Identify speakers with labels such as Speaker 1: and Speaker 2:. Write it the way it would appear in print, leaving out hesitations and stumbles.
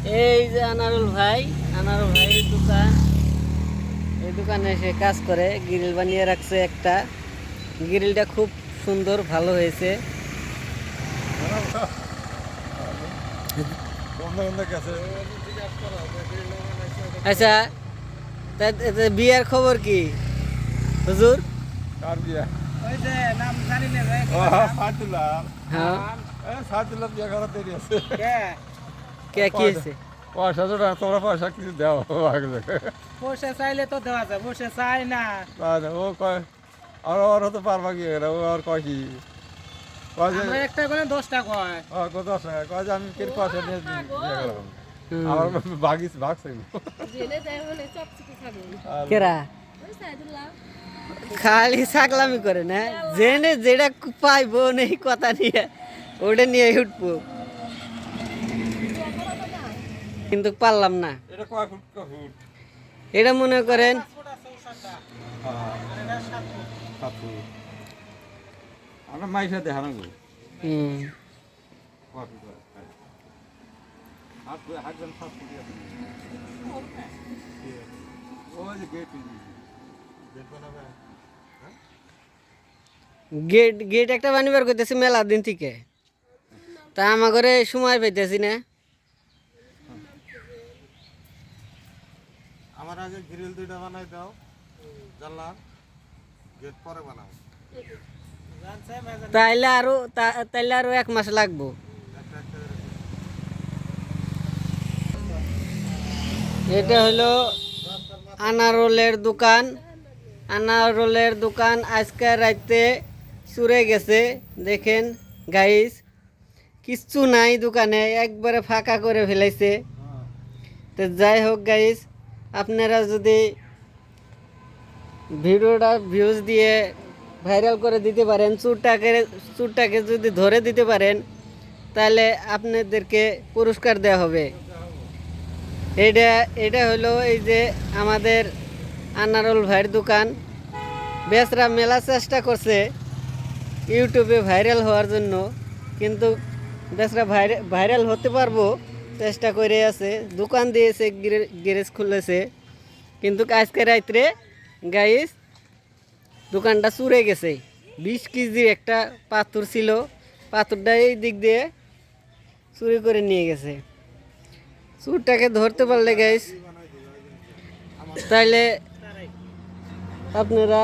Speaker 1: এই যে আনারুল ভাইয়ের দোকান। এই দোকানে সে কাজ করে, গ্রিল বানিয়ে রাখছে একটা। গ্রিলটা খুব সুন্দর, ভালো হয়েছে। আচ্ছা, বিয়ার খবর কি হুজুর?
Speaker 2: কার বিয়া?
Speaker 3: ওই যে নাম জানি না রে।
Speaker 2: সাদুল্লাহ।
Speaker 1: হ্যাঁ,
Speaker 2: সাদুল্লাহ বিয়া করার দেরি আছে।
Speaker 3: কে
Speaker 1: কে কি হয়েছে?
Speaker 2: পয়সা তো না, তোমরা পয়সা কিছু দেও আগে।
Speaker 3: বসে চাইলে তো দেওয়া যায়, বসে চাই না।
Speaker 2: ও কয় আর ওর হতে পারবা কি, ও আর কয় কি কয় যে
Speaker 3: আমরা একটা করে 10টা কয়।
Speaker 2: কত আছে কয় যে আমি কেন পয়সা নিয়ে বিয়ে করলাম।
Speaker 1: হুম।
Speaker 2: আমার ভাগ চাইব।
Speaker 1: কেরা খালি ছাগলামি করে না, জেনে যেটা পাইবো নেই কথা নিয়ে ওটা নিয়ে উঠবো, কিন্তু পারলাম না।
Speaker 2: এটা কয় ফুট কয় ফুট?
Speaker 1: এটা মনে করেন
Speaker 2: 7 ফুট। আমরা মাইসা দেখানো গো।
Speaker 1: হুম,
Speaker 2: কয় ফুট হয়? হাত 7 ফুট আছে। ওই যে গেট বানাবে।
Speaker 1: গেট গেট একটা বানিবার করতেছি মেলা দিন থেকে, তা আমার ঘরে সময় পাইতেছি না।
Speaker 2: আমার আগে গ্রিল 2টা বানাই দাও, জানলার গেট পরে বানাও।
Speaker 1: তাইলে আরো 1 মাস লাগবো। এটা হলো আনারোলের দোকান আজকে রাতে চুরে গেছে। দেখেন গাইস, কিচ্ছু নাই দোকানে, একবারে ফাঁকা করে ফেলাইছে। তো যাই হোক গাইস, আপনারা যদি ভিডিওটা ভিউজ দিয়ে ভাইরাল করে দিতে পারেন, চুরটাকে যদি ধরে দিতে পারেন, তাহলে আপনাদেরকে পুরস্কার দেওয়া হবে। এটা এটা হলো এই যে আমাদের আনারুল ভাইয়ের দোকান। বেচরা মেলা চেষ্টা করছে ইউটিউবে ভাইরাল হওয়ার জন্য, কিন্তু বেচরা ভাইরাল হতে পারবো চেষ্টা করে আছে। দোকান দিয়েছে, গ্যারেজ খুলেছে, কিন্তু আজকে রাত্রে গাইস দোকানটা চুরে গেছে। 20 কেজির একটা পাথর ছিল, পাথরটা এই দিক দিয়ে চুরি করে নিয়ে গেছে। চুরটাকে ধরতে পারলে গাইস, তাইলে আপনারা